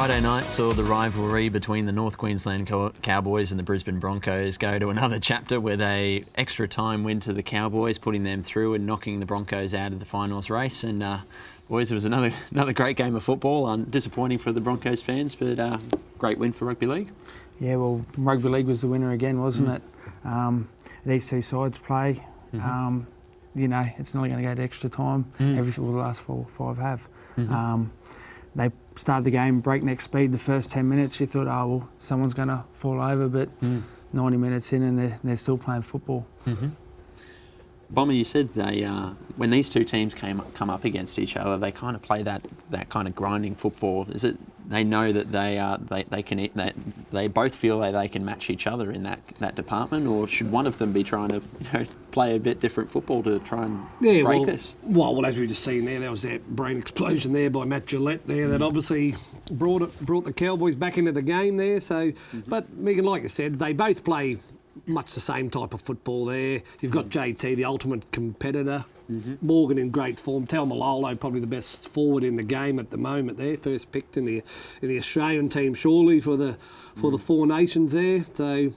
Friday night saw the rivalry between the North Queensland Cowboys and the Brisbane Broncos go to another chapter with a extra time win to the Cowboys, putting them through and knocking the Broncos out of the finals race. And boys, it was another great game of football. Disappointing for the Broncos fans, but great win for rugby league. Yeah, well, rugby league was the winner again, wasn't it? These two sides play. You know, it's nearly going to go to extra time. The last 4 or 5 have. They started the game breakneck speed the first 10 minutes. You thought, oh, well, someone's going to fall over, but 90 minutes in and they're still playing football. Bomber, you said they when these two teams come up against each other, they kind of play that kind of grinding football. Is it they know that they can they both feel like they can match each other in that department, or should one of them be trying to play a bit different football to try and break this? Well, as we just seen there was that brain explosion there by Matt Gillette there that obviously brought the Cowboys back into the game there. So, but Megan, like you said, they both play much the same type of football there. You've got JT, the ultimate competitor. Morgan in great form. Malolo, probably the best forward in the game at the moment there. First picked in the Australian team, surely, for the Four Nations there. So,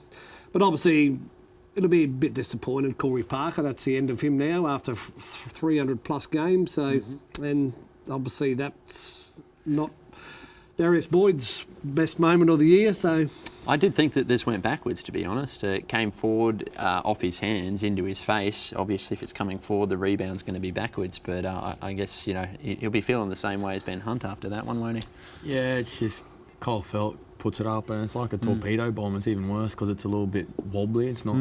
but obviously it'll be a bit disappointed. Corey Parker, that's the end of him now after 300 plus games. So, and obviously that's not Darius Boyd's best moment of the year. So I did think that this went backwards, to be honest. It came forward off his hands into his face. Obviously, if it's coming forward, the rebound's going to be backwards. But I guess, he'll be feeling the same way as Ben Hunt after that one, won't he? Yeah, it's just Kyle Felt puts it up and it's like a torpedo bomb. It's even worse because it's a little bit wobbly. It's not.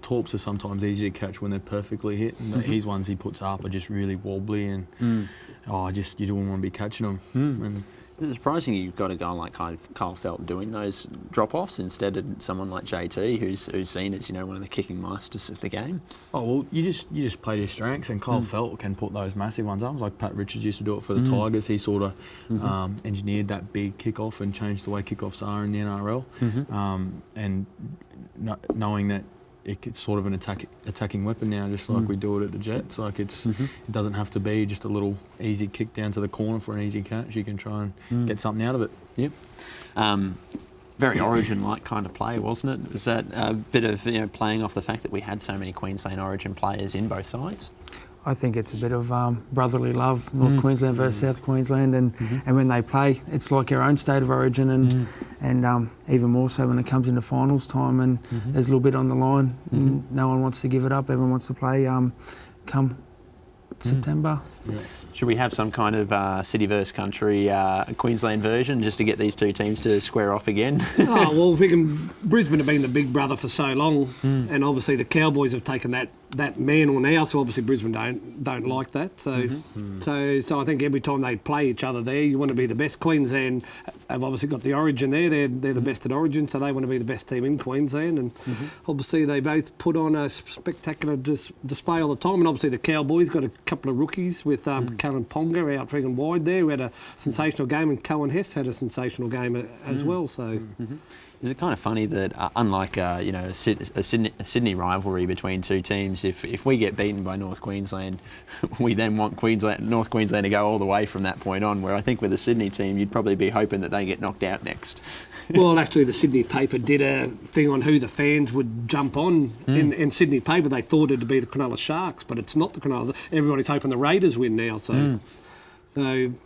Torps are sometimes easy to catch when they're perfectly hit. And his ones he puts up are just really wobbly and you don't want to be catching them. And it's surprising you've got a guy like Kyle Felt doing those drop-offs instead of someone like JT, who's seen as one of the kicking masters of the game. Oh well, you just play to your strengths, and Kyle Felt can put those massive ones up. Like Pat Richards used to do it for the Tigers. He sort of engineered that big kick-off and changed the way kick-offs are in the NRL. And knowing that it's sort of an attacking weapon now, just like we do it at the Jets. Like it doesn't have to be just a little easy kick down to the corner for an easy catch. You can try and get something out of it. Yep. Very Origin-like kind of play, wasn't it? Was that a bit of playing off the fact that we had so many Queensland Origin players in both sides? I think it's a bit of brotherly love, North Queensland versus South Queensland, and when they play, it's like our own state of origin, and even more so when it comes into finals time, and there's a little bit on the line. No one wants to give it up. Everyone wants to play come September. Yeah. Should we have some kind of city versus country Queensland version just to get these two teams to square off again? Well, Brisbane have been the big brother for so long, and obviously the Cowboys have taken that mantle now. So obviously Brisbane don't like that. So so I think every time they play each other there, you want to be the best. Queensland have obviously got the Origin there. They're the best at Origin, so they want to be the best team in Queensland. And obviously they both put on a spectacular display all the time. And obviously the Cowboys got a couple of rookies with Callan Ponga out friggin' wide there, who had a sensational game, and Cohen Hess had a sensational game as well. So, is it kind of funny that unlike a Sydney rivalry between two teams, if we get beaten by North Queensland, we then want North Queensland to go all the way from that point on. Where I think with the Sydney team, you'd probably be hoping that they get knocked out next. Well, actually, the Sydney paper did a thing on who the fans would jump on in Sydney paper. They thought it'd be the Cronulla Sharks, but it's not the Cronulla. Everybody's hoping the Raiders win now. So,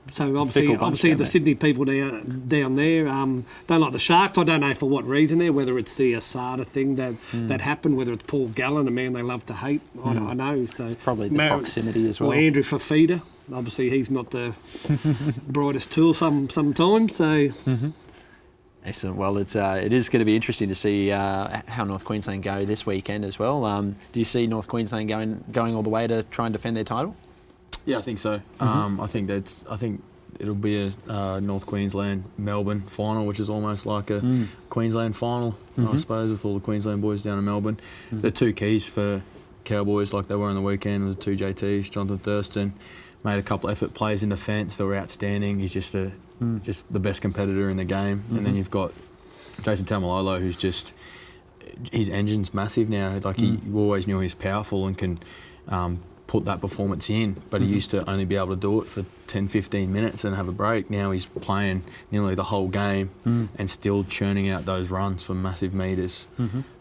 so obviously the Sydney people down there don't like the Sharks. I don't know for what reason there. Whether it's the Asada thing that happened, whether it's Paul Gallen, a man they love to hate. I know. So it's probably the proximity as well. Or Andrew Fafita. Obviously, he's not the brightest tool sometimes. So. Excellent. Well, it is going to be interesting to see how North Queensland go this weekend as well. Do you see North Queensland going all the way to try and defend their title? Yeah, I think so. I think it'll be a North Queensland Melbourne final, which is almost like a Queensland final, I suppose, with all the Queensland boys down in Melbourne. The two keys for Cowboys, like they were on the weekend, was the two JTs. Jonathan Thurston made a couple effort plays in defence that were outstanding. He's just the best competitor in the game. And then you've got Jason Taumalolo, who's just, his engine's massive now. Like we always knew he's powerful and can put that performance in, but he used to only be able to do it for 10, 15 minutes and have a break. Now he's playing nearly the whole game and still churning out those runs for massive metres.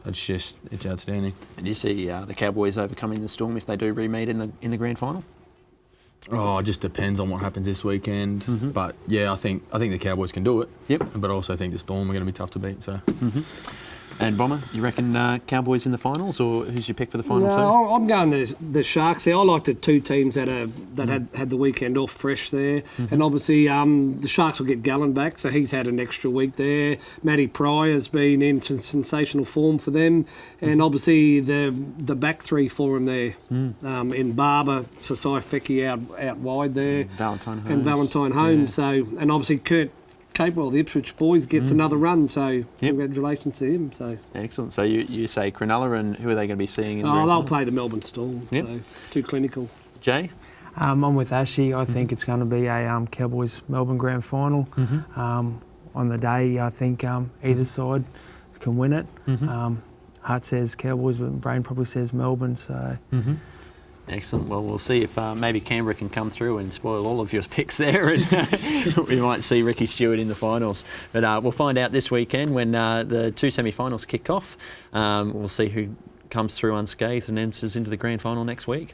It's outstanding. And do you see the Cowboys overcoming the Storm if they do re-meet in the grand final? Oh, it just depends on what happens this weekend. But yeah, I think the Cowboys can do it. Yep. But I also think the Storm are going to be tough to beat. So. And Bomber, you reckon Cowboys in the finals, or who's your pick for the final two? No, I'm going the Sharks there. I like the two teams that had the weekend off fresh there, and obviously the Sharks will get Gallen back, so he's had an extra week there. Matty Pryor's been in sensational form for them, and obviously the back three for him there, in Barber, Sasai Feki out wide there, Valentine Holmes. So, and obviously Kurt Capewell, the Ipswich boys, gets another run, so congratulations to him. So excellent. So you say Cronulla, and who are they going to be seeing in the grand they'll final? play the Melbourne Storm, so too clinical. Jay? I'm with Ashy. I think it's going to be a Cowboys Melbourne grand final. On the day, I think either side can win it. Heart says Cowboys, but brain probably says Melbourne. So. Excellent. Well, we'll see if maybe Canberra can come through and spoil all of your picks there, and we might see Ricky Stewart in the finals. But we'll find out this weekend when the two semi-finals kick off. We'll see who comes through unscathed and enters into the grand final next week.